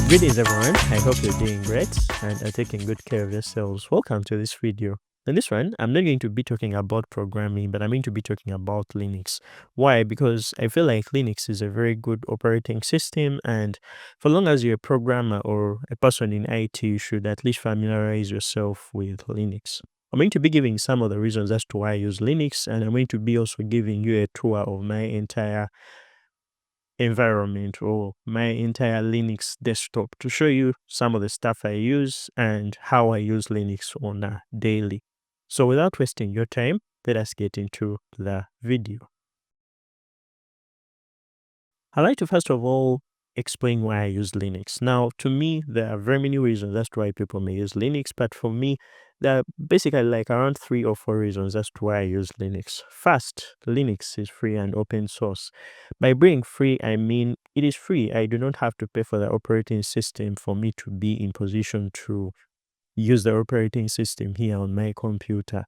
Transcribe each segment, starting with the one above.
Greetings everyone, I hope you're doing great and are taking good care of yourselves. Welcome to this video. In this one, I'm not going to be talking about programming, but I'm going to be talking about Linux. Why? Because I feel like Linux is a very good operating system, and for long as you're a programmer or a person in IT, you should at least familiarize yourself with Linux. I'm going to be giving some of the reasons as to why I use Linux, and I'm going to be also giving you a tour of my entire environment or my entire Linux desktop to show you some of the stuff I use and how I use Linux on a daily. So without wasting your time, let us get into the video. I'd like to first of all explain why I use Linux. Now, to me, there are very many reasons as to why people may use Linux, but for me, there are basically like around 3 or 4 reasons as to why I use Linux. First, Linux is free and open source. By being free, I mean it is free. I do not have to pay for the operating system for me to be in position to use the operating system here on my computer.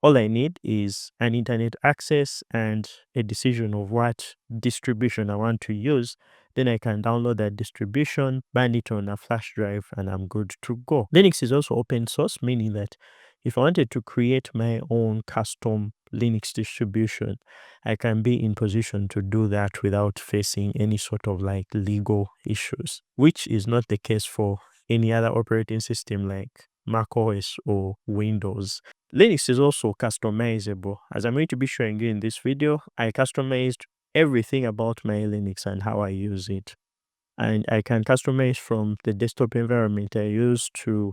All I need is an internet access and a decision of what distribution I want to use. Then I can download that distribution, bind it on a flash drive, and I'm good to go. Linux is also open source, meaning that if I wanted to create my own custom Linux distribution, I can be in position to do that without facing any sort of like legal issues, which is not the case for any other operating system like Mac OS or Windows. Linux is also customizable. As I'm going to be showing you in this video, I customized everything about my Linux and how I use it. And I can customize from the desktop environment I use to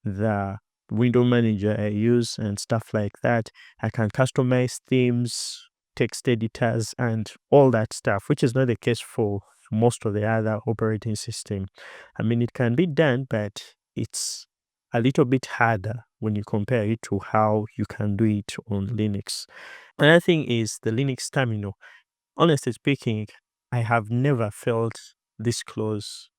the window manager I use and stuff like that. I can customize themes, text editors, and all that stuff, which is not the case for most of the other operating system. I mean, it can be done, but it's a little bit harder when you compare it to how you can do it on Linux. Another thing is the Linux terminal. Honestly speaking, I have never felt this close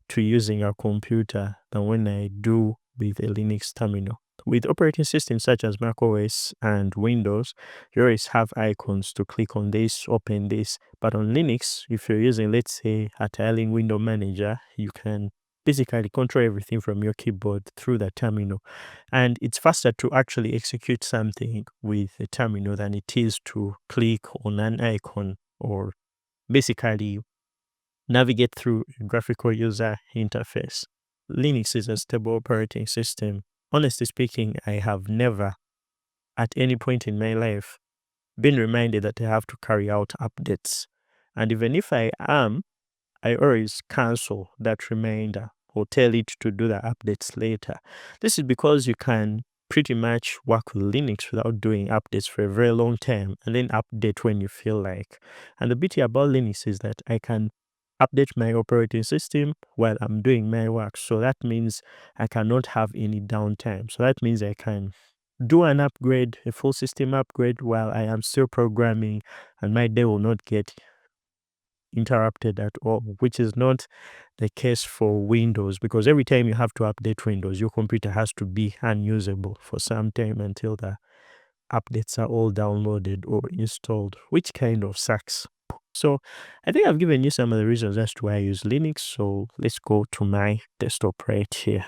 to using a computer than when I do with a Linux terminal. With operating systems such as macOS and Windows, you always have icons to click on this, open this. But on Linux, if you're using, let's say, a tiling window manager, you can basically control everything from your keyboard through the terminal. And it's faster to actually execute something with a terminal than it is to click on an icon or basically navigate through a graphical user interface. Linux is a stable operating system. Honestly speaking, I have never, at any point in my life, been reminded that I have to carry out updates. And even if I am, I always cancel that reminder or tell it to do the updates later. This is because you can pretty much work with Linux without doing updates for a very long time and then update when you feel like. And the beauty about Linux is that I can update my operating system while I'm doing my work. So that means I cannot have any downtime. So that means I can do an upgrade, a full system upgrade while I am still programming, and my day will not get interrupted at all, which is not the case for Windows, because every time you have to update Windows, your computer has to be unusable for some time until the updates are all downloaded or installed, which kind of sucks. So I think I've given you some of the reasons as to why I use Linux. So let's go to my desktop right here.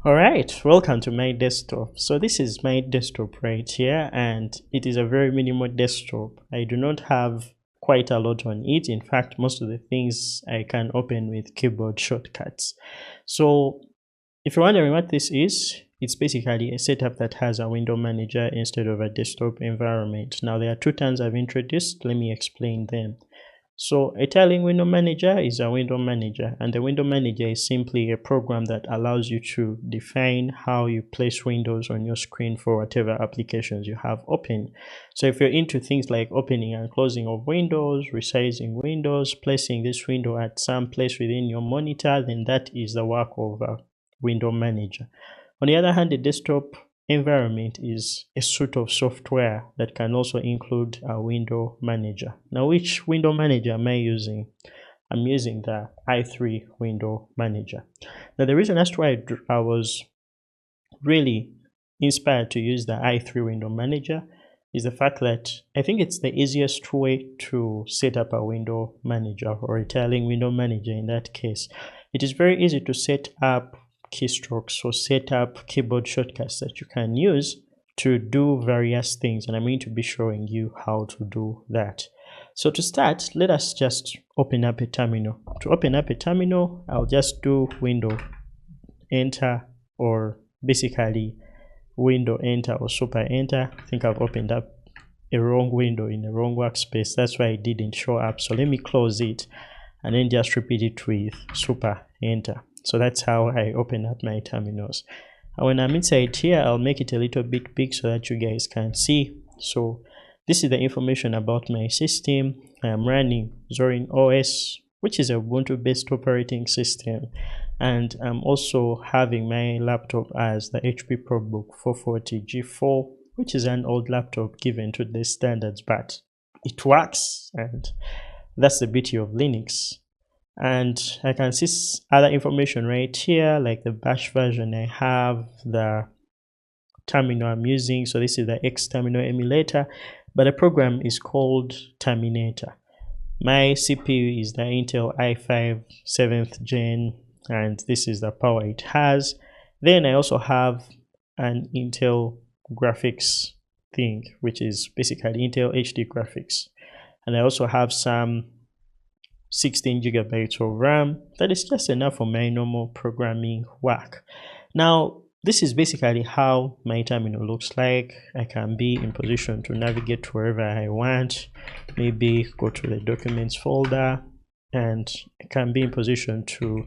All right, welcome to my desktop. So this is my desktop right here, and it is a very minimal desktop. I do not have quite a lot on it. In fact, most of the things I can open with keyboard shortcuts. So if you're wondering what this is, it's basically a setup that has a window manager instead of a desktop environment. Now there are two terms I've introduced. Let me explain them. So a tiling window manager is a window manager, and the window manager is simply a program that allows you to define how you place windows on your screen for whatever applications you have open. So if you're into things like opening and closing of windows, resizing windows, placing this window at some place within your monitor, then that is the work of a window manager. On the other hand, the desktop environment is a suite of software that can also include a window manager. Now, which window manager am I using? I'm using the i3 window manager. Now, the reason as to why I was really inspired to use the i3 window manager is the fact that I think it's the easiest way to set up a window manager or a tiling window manager in that case. It is very easy to set up keystrokes or set up keyboard shortcuts that you can use to do various things, and I'm going to be showing you how to do that. So to start, let us just open up a terminal. To open up a terminal, I'll just do window enter, or basically window enter or super enter. I think I've opened up a wrong window in the wrong workspace, that's why it didn't show up. So let me close it and then just repeat it with super enter. So that's how I open up my terminals. And when I'm inside here, I'll make it a little bit big so that you guys can see. So this is the information about my system. I am running Zorin OS, which is a Ubuntu based operating system, and I'm also having my laptop as the HP ProBook 440 G4, which is an old laptop given to the standards, but it works, and that's the beauty of Linux. And I can see other information right here, like the bash version I have, the terminal I'm using. So this is the X terminal emulator, but the program is called Terminator. My CPU is the Intel i5 7th gen, and this is the power it has. Then I also have an Intel graphics thing, which is basically Intel HD graphics. And I also have some 16 gigabytes of RAM. That is just enough for my normal programming work. Now, this is basically how my terminal looks like. I can be in position to navigate to wherever I want, maybe go to the documents folder, and I can be in position to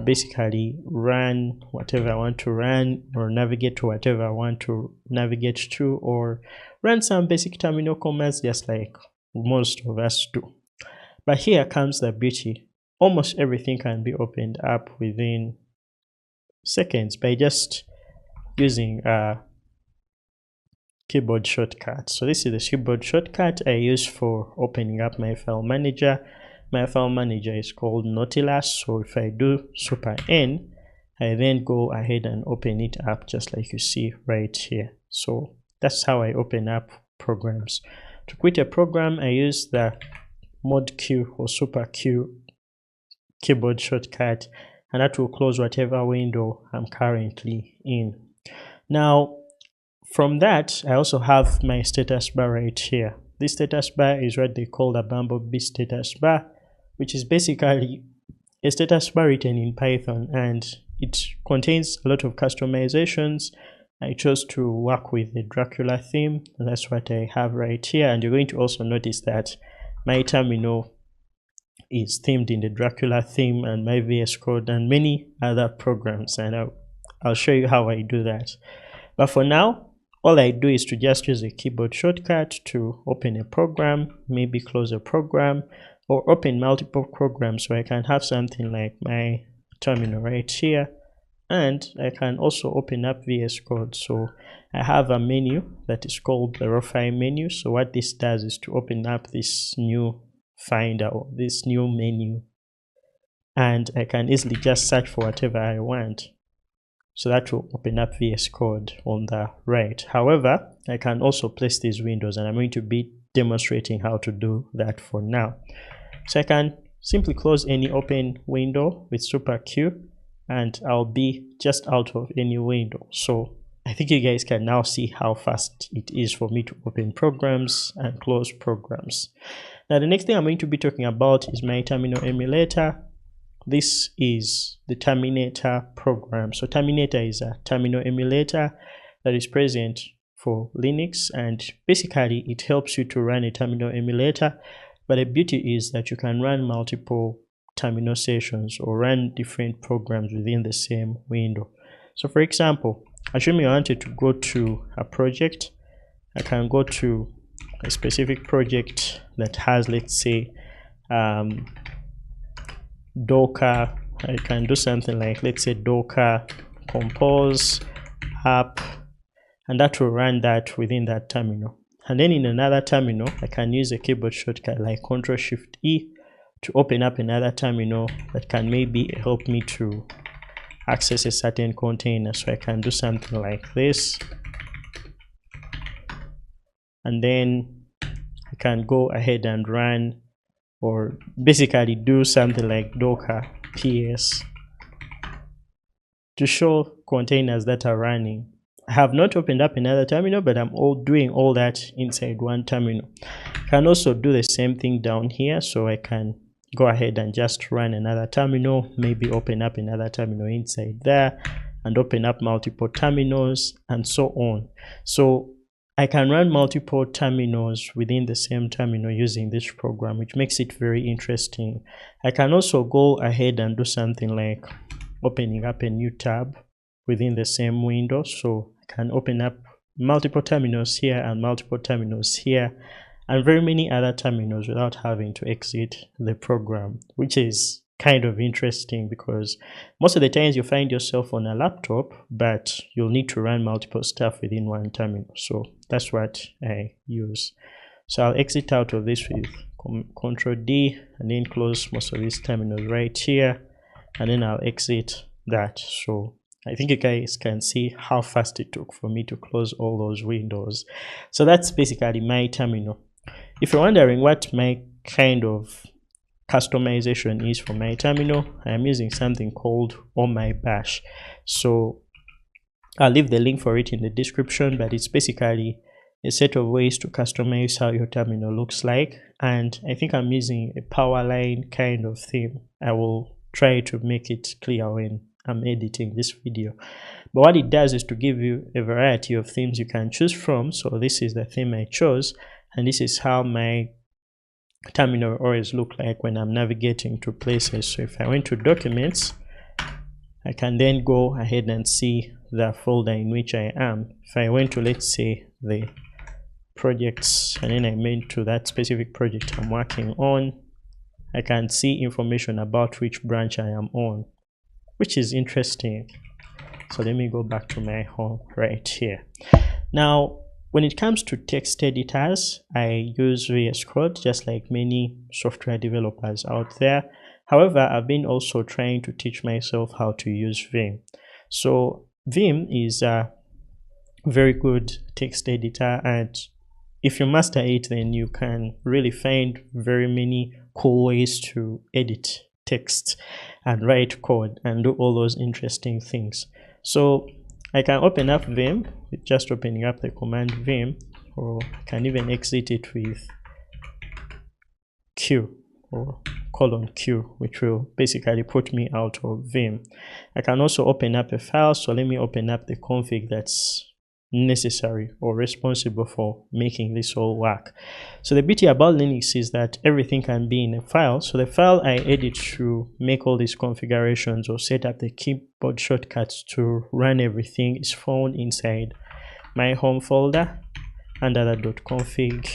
basically run whatever I want to run, or navigate to whatever I want to navigate to, or run some basic terminal commands just like most of us do. But here comes the beauty. Almost everything can be opened up within seconds by just using a keyboard shortcut. So this is the keyboard shortcut I use for opening up my file manager. My file manager is called Nautilus. So if I do super N, I then go ahead and open it up just like you see right here. So that's how I open up programs. To quit a program, I use the mod Q or super Q keyboard shortcut, and that will close whatever window I'm currently in. Now, from that, I also have my status bar right here. This status bar is what they call the Bumblebee status bar, which is basically a status bar written in Python, and it contains a lot of customizations. I chose to work with the Dracula theme, and that's what I have right here. And you're going to also notice that my terminal is themed in the Dracula theme, and my VS Code and many other programs, and I'll show you how I do that. But for now, all I do is to just use a keyboard shortcut to open a program, maybe close a program, or open multiple programs. So I can have something like my terminal right here, and I can also open up VS Code. So I have a menu that is called the raw file menu. So what this does is to open up this new finder or this new menu, and I can easily just search for whatever I want. So that will open up VS Code on the right. However, I can also place these windows, and I'm going to be demonstrating how to do that for now. So I can simply close any open window with super Q, and I'll be just out of any window. So I think you guys can now see how fast it is for me to open programs and close programs. Now the next thing I'm going to be talking about is my terminal emulator. This is the Terminator program. So Terminator is a terminal emulator that is present for Linux, and basically it helps you to run a terminal emulator. But the beauty is that you can run multiple terminal sessions or run different programs within the same window. So for example, assuming I wanted to go to a project, I can go to a specific project that has, let's say, Docker. I can do something like, let's say, Docker compose app, and that will run that within that terminal. And then in another terminal, I can use a keyboard shortcut like Ctrl+Shift+E to open up another terminal that can maybe help me to access a certain container. So I can do something like this. and then I can go ahead and run, or basically do something like docker ps to show containers that are running. I have not opened up another terminal, but I'm doing all that inside one terminal. I can also do the same thing down here, so I can go ahead and just run another terminal, maybe open up another terminal inside there, and open up multiple terminals, and so on. So I can run multiple terminals within the same terminal using this program, which makes it very interesting. I can also go ahead and do something like opening up a new tab within the same window. So I can open up multiple terminals here and multiple terminals here and very many other terminals without having to exit the program, which is kind of interesting because most of the times you find yourself on a laptop, but you'll need to run multiple stuff within one terminal. So that's what I use. So I'll exit out of this with Control D and then close most of these terminals right here, and then I'll exit that. So I think you guys can see how fast it took for me to close all those windows. So that's basically my terminal. If you're wondering what my kind of customization is for my terminal, I am using something called On My Bash. So I'll leave the link for it in the description, but it's basically a set of ways to customize how your terminal looks like. And I think I'm using a power line kind of theme. I will try to make it clear when I'm editing this video. But what it does is to give you a variety of themes you can choose from. So this is the theme I chose, and this is how my terminal always look like when I'm navigating to places. So if I went to documents, I can then go ahead and see the folder in which I am. If I went to, let's say, the projects, and then I went to that specific project I'm working on, I can see information about which branch I am on, which is interesting. So let me go back to my home right here. Now, when it comes to text editors, I use VS Code just like many software developers out there. However, I've been also trying to teach myself how to use Vim. So Vim is a very good text editor, and if you master it, then you can really find very many cool ways to edit text and write code and do all those interesting things. So I can open up Vim with just opening up the command Vim, or I can even exit it with Q or :Q, which will basically put me out of Vim. I can also open up a file. So let me open up the config that's necessary or responsible for making this all work. So the beauty about Linux is that everything can be in a file. So the file I edit to make all these configurations or set up the keyboard shortcuts to run everything is found inside my home folder under the .config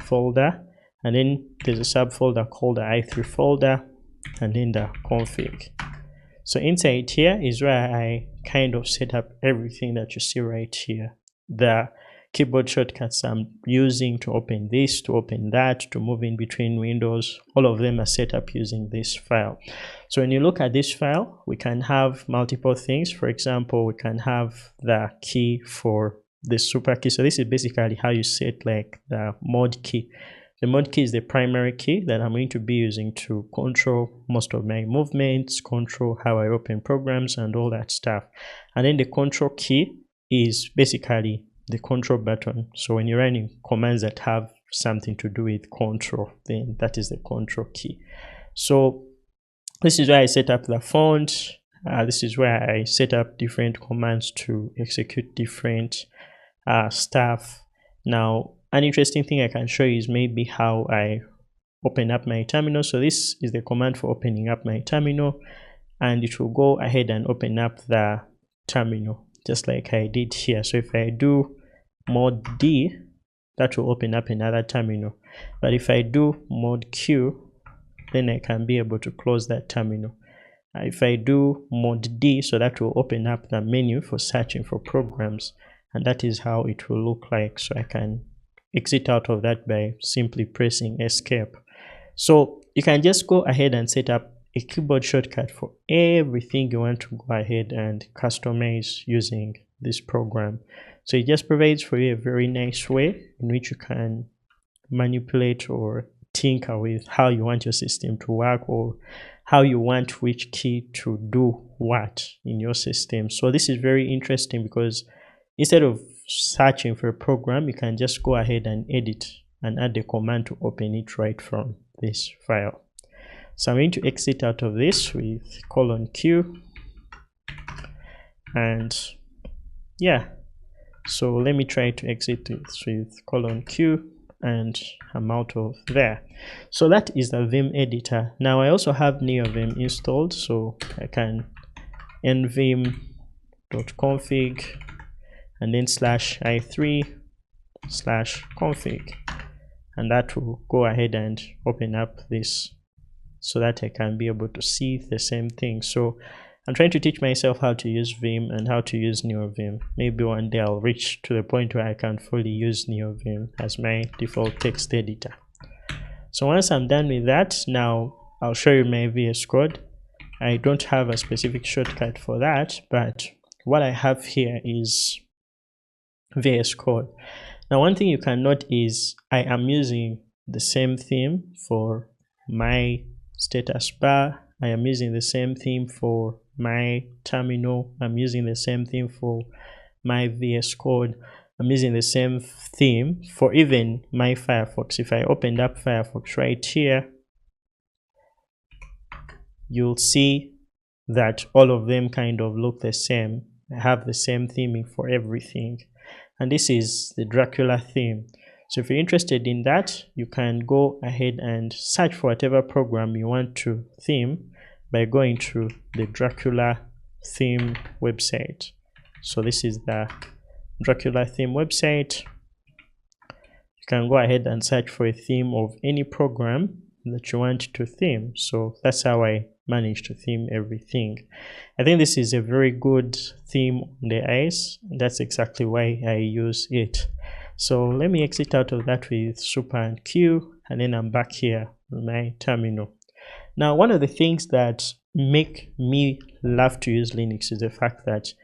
folder, and then there's a subfolder called the i3 folder, and then the config. So inside here is where I kind of set up everything that you see right here. The keyboard shortcuts I'm using to open this, to open that, to move in between windows, all of them are set up using this file. So when you look at this file, we can have multiple things. For example, we can have the key for the super key. So this is basically how you set like the mod key. The mod key is the primary key that I'm going to be using to control most of my movements, control how I open programs and all that stuff. And then the control key is basically the control button. So when you're running commands that have something to do with control, then that is the control key. So this is where I set up the font. This is where I set up different commands to execute different stuff. Now, an interesting thing I can show you is maybe how I open up my terminal. So this is the command for opening up my terminal, and it will go ahead and open up the terminal just like I did here. So if I do mod D, that will open up another terminal. But if I do mod Q, then I can be able to close that terminal. If I do mod D, so that will open up the menu for searching for programs, and that is how it will look like. So I can exit out of that by simply pressing escape. So you can just go ahead and set up a keyboard shortcut for everything you want to go ahead and customize using this program. So it just provides for you a very nice way in which you can manipulate or tinker with how you want your system to work, or how you want which key to do what in your system. So this is very interesting because instead of searching for a program, you can just go ahead and edit and add the command to open it right from this file. So I'm going to exit out of this with :Q, and yeah, so let me try to exit this with :Q, and I'm out of there. So that is the Vim editor. Now I also have NeoVim installed, so I can nvim.config and then /i3/config, and that will go ahead and open up this so that I can be able to see the same thing. So I'm trying to teach myself how to use Vim and how to use NeoVim. Maybe one day I'll reach to the point where I can fully use NeoVim as my default text editor. So once I'm done with that, now I'll show you my VS Code. I don't have a specific shortcut for that, but what I have here is VS Code. Now one thing you can note is I am using the same theme for my status bar. I am using the same theme for my terminal. I'm using the same theme for my VS Code. I'm using the same theme for even my Firefox. If I opened up Firefox right here, you'll see that all of them kind of look the same. I have the same theming for everything, and this is the Dracula theme. So if you're interested in that, you can go ahead and search for whatever program you want to theme by going to the Dracula theme website. So this is the Dracula theme website. You can go ahead and search for a theme of any program that you want to theme. So that's how I managed to theme everything. I think this is a very good theme on the ice. That's exactly why I use it. So let me exit out of that with super and Q, and then I'm back here on my terminal. Now, one of the things that make me love to use Linux is the fact that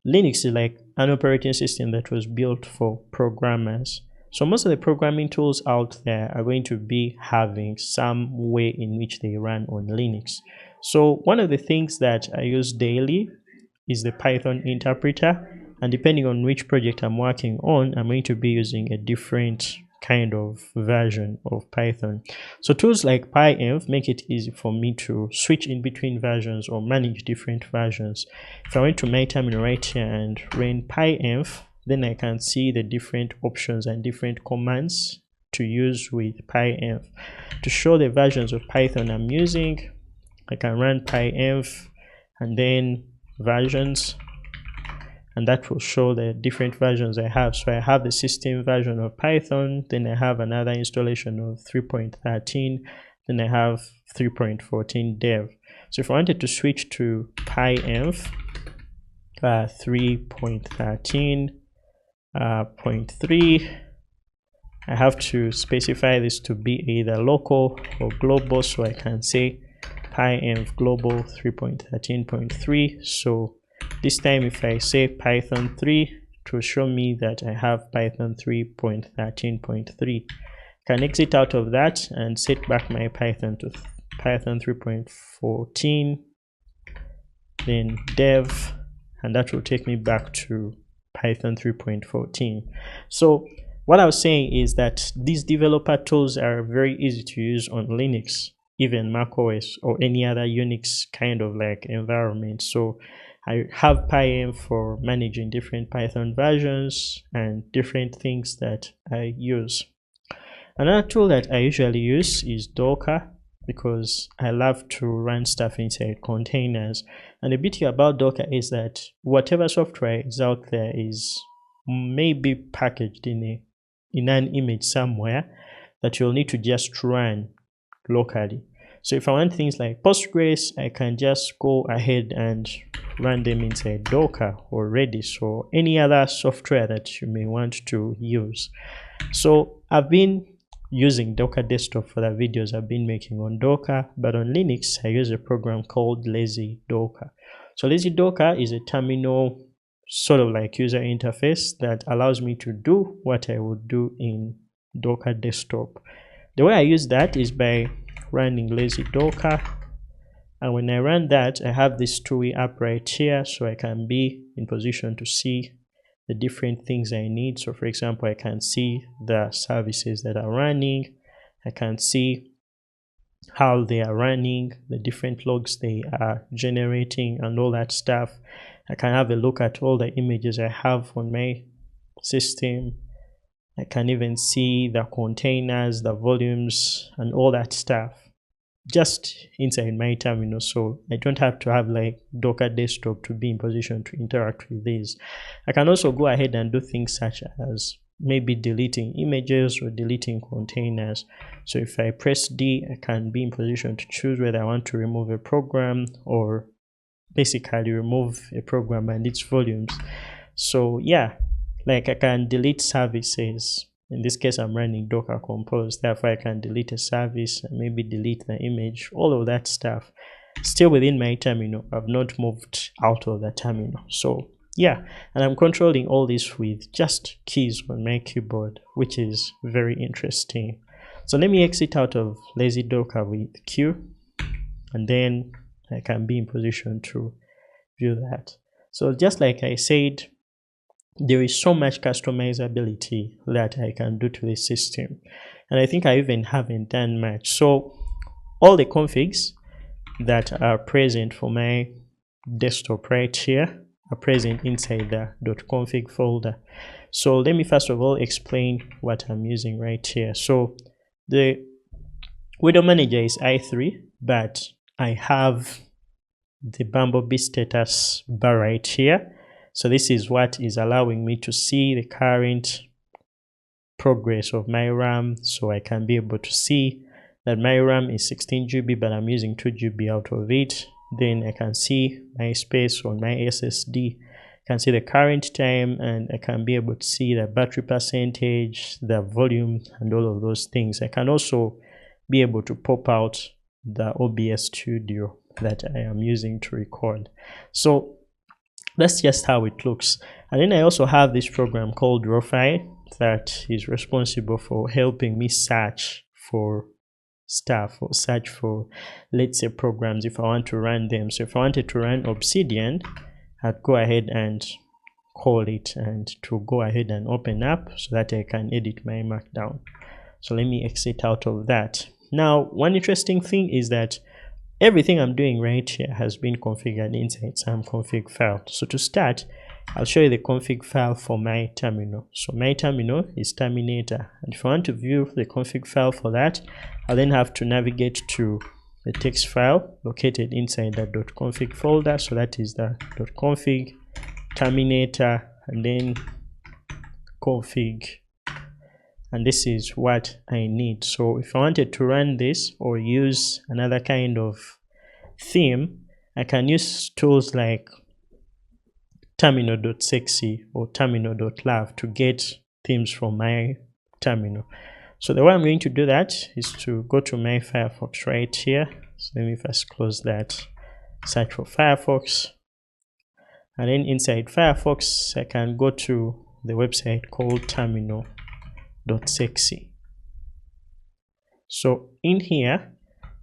Linux is like an operating system that was built for programmers. So most of the programming tools out there are going to be having some way in which they run on Linux. So one of the things that I use daily is the Python interpreter, and depending on which project I'm working on, I'm going to be using a different kind of version of Python. So tools like PyEnv make it easy for me to switch in between versions or manage different versions. If I went to my terminal right here and ran PyEnv, then I can see the different options and different commands to use with PyEnv. To show the versions of Python I'm using, I can run PyEnv and then versions, and that will show the different versions I have. So I have the system version of Python, then I have another installation of 3.13, then I have 3.14 dev. So if I wanted to switch to PyEnv 3.13.3, I have to specify this to be either local or global. So I can say PyEnv global 3.13.3. So this time if I say Python 3, it will show me that I have Python 3.13.3. Can exit out of that and set back my Python to Python 3.14, then dev, and that will take me back to Python 3.14. So what I was saying is that these developer tools are very easy to use on Linux, even macOS or any other Unix kind of like environment. So I have PyEnv for managing different Python versions and different things that I use. Another tool that I usually use is Docker, because I love to run stuff inside containers. And the beauty about Docker is that whatever software is out there is maybe packaged in an image somewhere that you'll need to just run locally. So if I want things like Postgres, I can just go ahead and run them inside Docker or Redis or any other software that you may want to use. So I've been using Docker Desktop for the videos I've been making on Docker, but on Linux I use a program called Lazy Docker. So Lazy Docker is a terminal sort of like user interface that allows me to do what I would do in Docker desktop. The way I use that is by running lazy docker, and when I run that, I have this two-way app right here, so I can be in position to see the different things I need. So for example, I can see the services that are running, I can see how they are running, the different logs they are generating and all that stuff. I can have a look at all the images I have on my system. I can even see the containers, the volumes, and all that stuff just inside my terminal. So I don't have to have like Docker desktop to be in position to interact with these. I can also go ahead and do things such as maybe deleting images or deleting containers. So if I press D, I can be in position to choose whether I want to remove a program or basically remove a program and its volumes. So yeah, like I can delete services. In this case, I'm running Docker Compose, therefore I can delete a service and maybe delete the image, all of that stuff still within my terminal. I've not moved out of the terminal. So yeah, and I'm controlling all this with just keys on my keyboard, which is very interesting. So let me exit out of lazy docker with Q, and then I can be in position to view that. So just like I said, there is so much customizability that I can do to this system, and I think I even haven't done much. So all the configs that are present for my desktop right here are present inside the .config folder. So let me first of all explain what I'm using right here. So the window manager is i3, but I have the Bumblebee status bar right here. So this is what is allowing me to see the current progress of my RAM. So I can be able to see that my RAM is 16 GB, but I'm using 2 GB out of it. Then I can see my space on my SSD. I can see the current time, and I can be able to see the battery percentage, the volume, and all of those things. I can also be able to pop out the OBS Studio that I am using to record. So that's just how it looks. And then I also have this program called Rawfile that is responsible for helping me search for stuff, or search for, let's say, programs if I want to run them. So if I wanted to run Obsidian, I'd go ahead and call it and to go ahead and open up so that I can edit my markdown. So let me exit out of that. Now, one interesting thing is that everything I'm doing right here has been configured inside some config file. So to start, I'll show you the config file for my terminal. So my terminal is Terminator, and if I want to view the config file for that, I'll then have to navigate to the text file located inside the .config folder. So that is the .config Terminator and then config, and this is what I need. So if I wanted to run this or use another kind of theme, I can use tools like terminal.sexy or terminal.love to get themes from my terminal. So the way I'm going to do that is to go to my Firefox right here. So let me first close that, search for Firefox, and then inside Firefox I can go to the website called terminal.sexy. So in here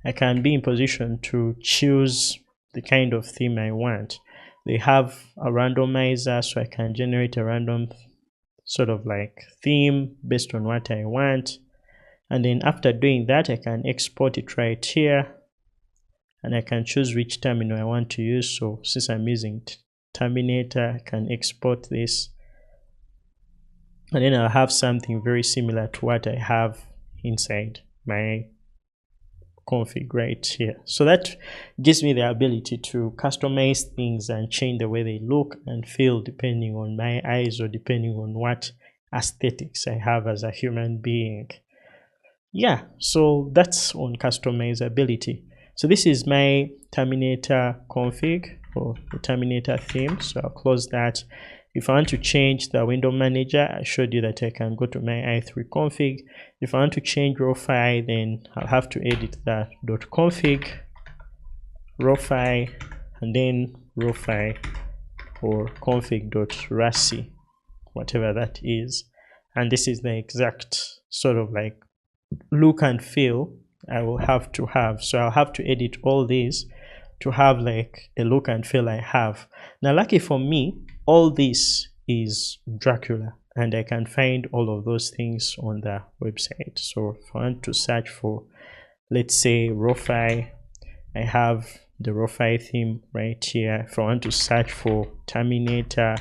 I can be in position to choose the kind of theme I want. They have a randomizer, so I can generate a random sort of like theme based on what I want. And then after doing that, I can export it right here, and I can choose which terminal I want to use. So since I'm using Terminator, I can export this, and then I'll have something very similar to what I have inside my config right here. So that gives me the ability to customize things and change the way they look and feel depending on my eyes or depending on what aesthetics I have as a human being. Yeah, so that's on customizability. So this is my Terminator config or the Terminator theme. So I'll close that. If I want to change the window manager, I showed you that I can go to my i3 config. If I want to change Rawfile, then I'll have to edit the .config Rawfile and then Rawfile or config.rasi, whatever that is, and this is the exact sort of like look and feel I will have to have. So I'll have to edit all these to have like a look and feel I have. Now, lucky for me, all this is Dracula, and I can find all of those things on the website. So if I want to search for, let's say, Rofi, I have the Rofi theme right here. If I want to search for Terminator,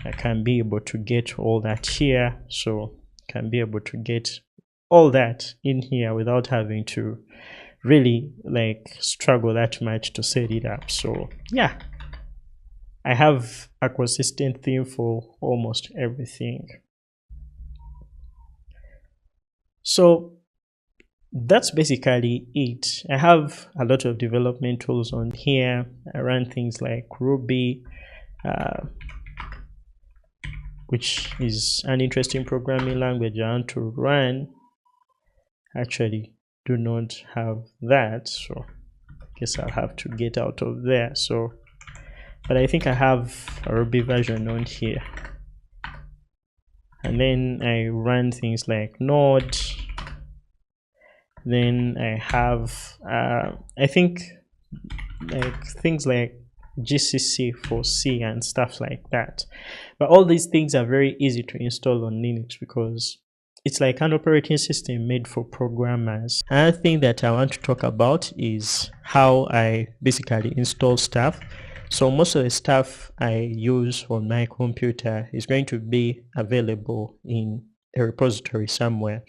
I can be able to get all that here. So I can be able to get all that in here without having to really like struggle that much to set it up. So yeah, I have a consistent theme for almost everything. So that's basically it. I have a lot of development tools on here. I run things like Ruby, which is an interesting programming language I want to run. Actually do not have that, so I guess I'll have to get out of there. So but I think I have a Ruby version on here, and then I run things like Node. Then I have I think like things like GCC for C and stuff like that. But all these things are very easy to install on Linux because it's like an operating system made for programmers. Another thing that I want to talk about is how I basically install stuff. So most of the stuff I use on my computer is going to be available in a repository somewhere.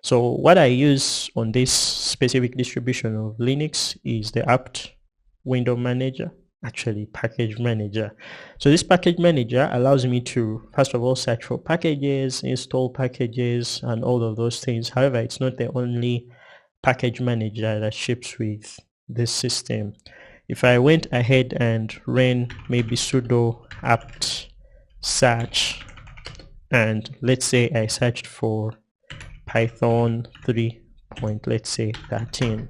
So what I use on this specific distribution of Linux is the apt window manager, actually package manager. So this package manager allows me to first of all search for packages, install packages, and all of those things. However, it's not the only package manager that ships with this system. If I went ahead and ran maybe sudo apt search, and let's say I searched for Python 3. Let's say 13,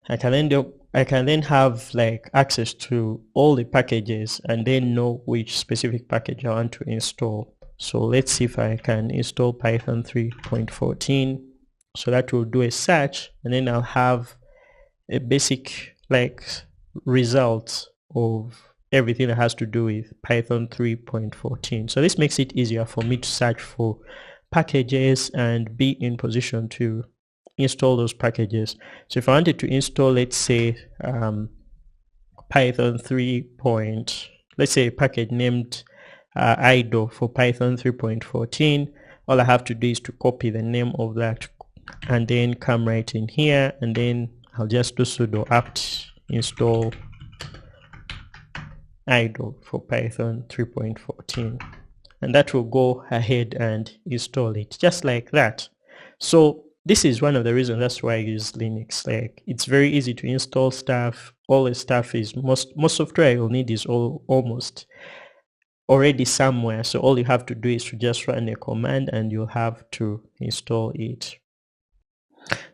I can then have like access to all the packages and then know which specific package I want to install. So let's see if I can install Python 3.14. So that will do a search, and then I'll have a basic like result of everything that has to do with Python 3.14. So this makes it easier for me to search for packages and be in position to install those packages. So if I wanted to install, let's say Python 3. Let's say a package named idle for Python 3.14, all I have to do is to copy the name of that and then come right in here, and then I'll just do sudo apt install idle for Python 3.14, and that will go ahead and install it just like that. So this is one of the reasons that's why I use Linux. Like, it's very easy to install stuff. All the stuff is most software you'll need is almost already somewhere. So all you have to do is to just run a command and you'll have to install it.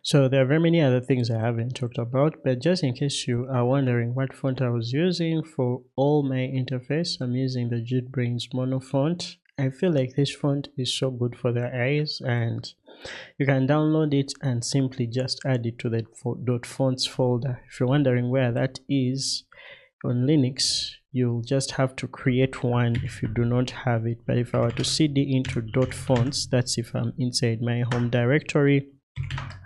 So there are very many other things I haven't talked about, but just in case you are wondering what font I was using for all my interface, I'm using the JetBrains Mono font. I feel like this font is so good for the eyes, and you can download it and simply just add it to the .fonts folder. If you're wondering where that is on Linux, you'll just have to create one if you do not have it. But if I were to cd into .fonts, that's if I'm inside my home directory,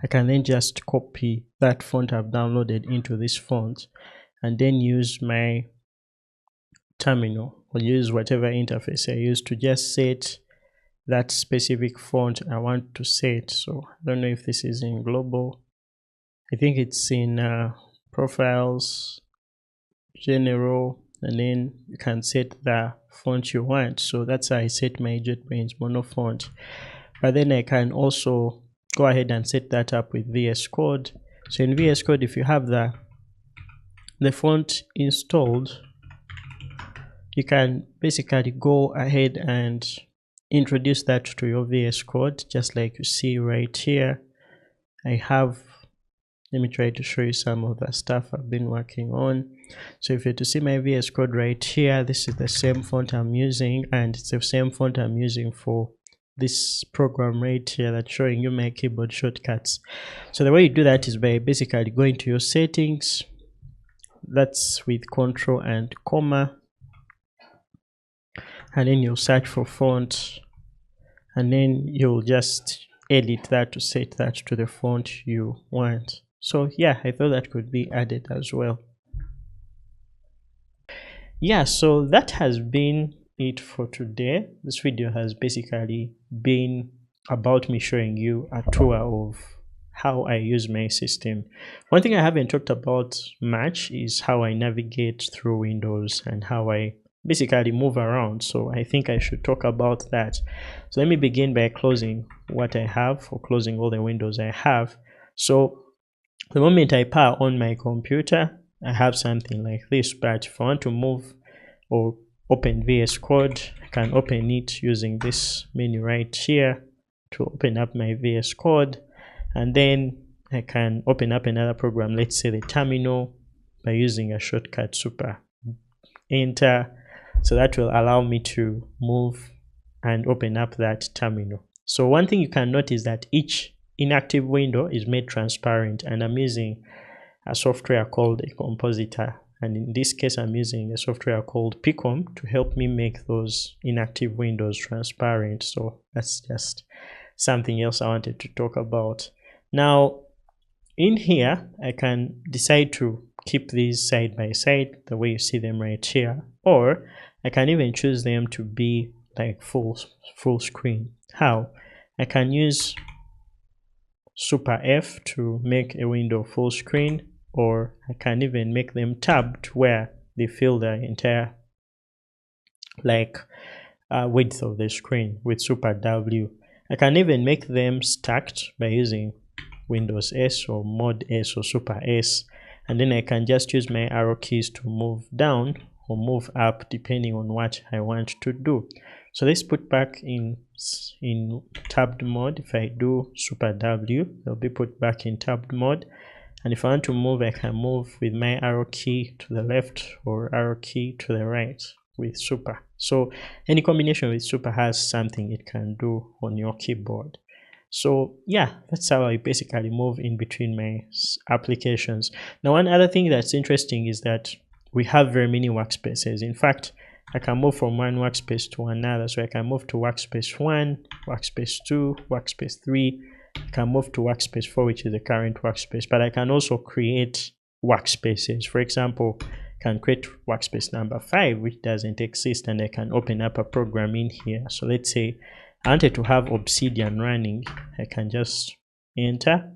I can then just copy that font I've downloaded into this font and then use my terminal or use whatever interface I use to just set that specific font I want to set. So I don't know if this is in global. I think it's in profiles, general, and then you can set the font you want. So that's how I set my JetBrains Mono font. But then I can also go ahead and set that up with VS Code. So in VS Code, if you have the font installed, you can basically go ahead and introduce that to your VS Code, just like you see right here. I have Let me try to show you some of the stuff I've been working on. So if you're to see my VS Code right here, this is the same font I'm using, and it's the same font I'm using for this program right here that's showing you my keyboard shortcuts. So the way you do that is by basically going to your settings. That's with Control and comma, and then you'll search for font, and then you'll just edit that to set that to the font you want. So yeah, I thought that could be added as well. Yeah, so that has been it for today. This video has basically been about me showing you a tour of how I use my system. One thing I haven't talked about much is how I navigate through Windows and how I basically move around. So I think I should talk about that. So let me begin by closing what I have, or closing all the windows I have. So the moment I power on my computer, I have something like this, but if I want to move or open VS Code, I can open it using this menu right here to open up my VS Code, and then I can open up another program, let's say the terminal, by using a shortcut super enter. So that will allow me to move and open up that terminal. So one thing you can notice that each inactive window is made transparent, and I'm using a software called a compositor, and in this case I'm using a software called Picom to help me make those inactive windows transparent. So that's just something else I wanted to talk about. Now in here I can decide to keep these side by side the way you see them right here, or I can even choose them to be like full screen. How? I can use Super F to make a window full screen, or I can even make them tabbed where they fill the entire width of the screen with Super W. I can even make them stacked by using Windows S or Mod S or Super S, and then I can just use my arrow keys to move down or move up depending on what I want to do. So let's put back in tabbed mode. If I do Super W, they'll be put back in tabbed mode. And if I want to move, I can move with my arrow key to the left or arrow key to the right with Super. So any combination with Super has something it can do on your keyboard. So yeah, that's how I basically move in between my applications. Now one other thing that's interesting is that we have very many workspaces. In fact, I can move from one workspace to another. So I can move to workspace 1, workspace 2, workspace 3. I can move to workspace 4, which is the current workspace, but I can also create workspaces. For example, I can create workspace number 5, which doesn't exist, and I can open up a program in here. So let's say I wanted to have Obsidian running. I can just enter,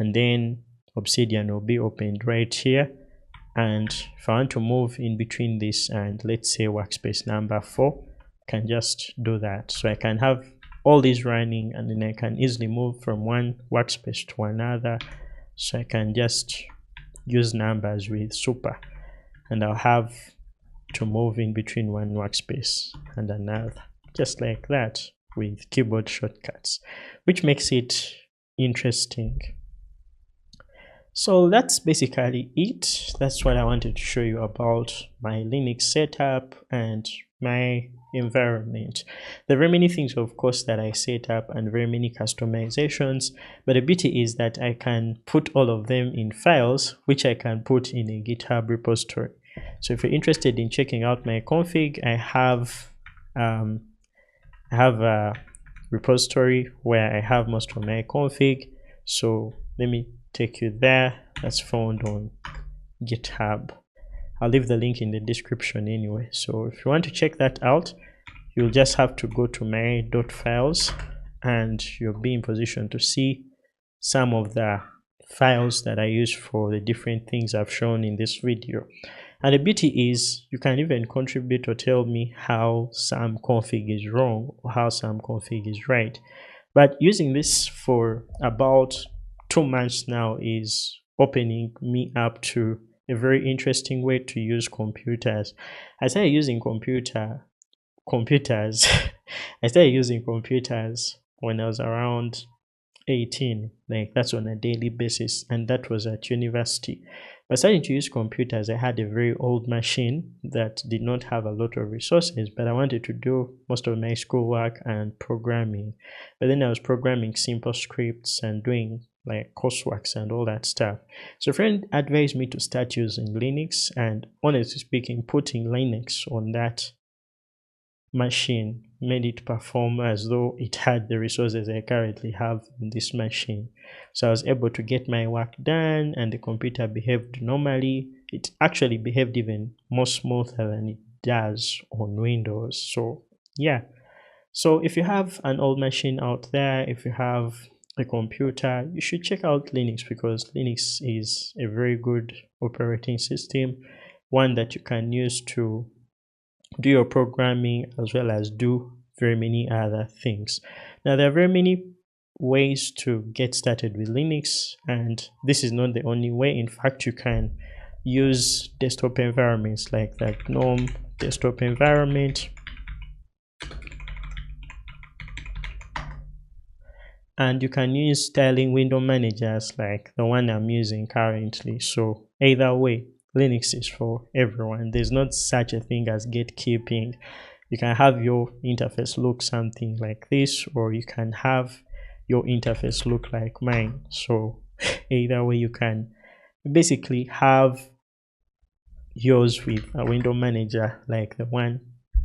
and then Obsidian will be opened right here. And if I want to move in between this and let's say workspace number 4, I can just do that. So I can have all these running, and then I can easily move from one workspace to another. So I can just use numbers with Super, and I'll have to move in between one workspace and another, just like that with keyboard shortcuts, which makes it interesting. So that's basically it. That's what I wanted to show you about my Linux setup and my environment. There are very many things, of course, that I set up and very many customizations, but the beauty is that I can put all of them in files, which I can put in a GitHub repository. So if you're interested in checking out my config, I have a repository where I have most of my config. So let me take you there. That's found on GitHub. I'll leave the link in the description anyway. So if you want to check that out, you'll just have to go to my dotfiles, and you'll be in position to see some of the files that I use for the different things I've shown in this video. And the beauty is you can even contribute or tell me how some config is wrong or how some config is right. But using this for about 2 months now is opening me up to a very interesting way to use computers. I started using computers I started using computers when I was around 18. Like that's on a daily basis, and that was at university. By starting to use computers, I had a very old machine that did not have a lot of resources, but I wanted to do most of my schoolwork and programming. But then I was programming simple scripts and doing like courseworks and all that stuff. So a friend advised me to start using Linux, and honestly speaking, putting Linux on that machine made it perform as though it had the resources I currently have in this machine. So I was able to get my work done, and the computer behaved normally. It actually behaved even more smoother than it does on Windows. So yeah. So if you have an old machine out there, if you have a computer, you should check out Linux, because Linux is a very good operating system, one that you can use to do your programming as well as do very many other things. Now, there are very many ways to get started with Linux, and this is not the only way. In fact, you can use desktop environments like that GNOME desktop environment, and you can use styling window managers like the one I'm using currently. So either way, Linux is for everyone. There's not such a thing as gatekeeping. You can have your interface look something like this, or you can have your interface look like mine. So either way, you can basically have yours with a window manager like the one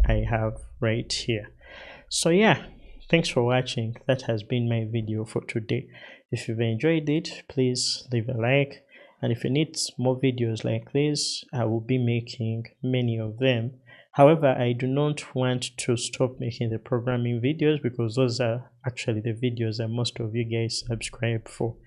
I have right here. So yeah, thanks for watching. That has been my video for today. If you've enjoyed it, please leave a like, and if you need more videos like this, I will be making many of them. However, I do not want to stop making the programming videos, because those are actually the videos that most of you guys subscribe for.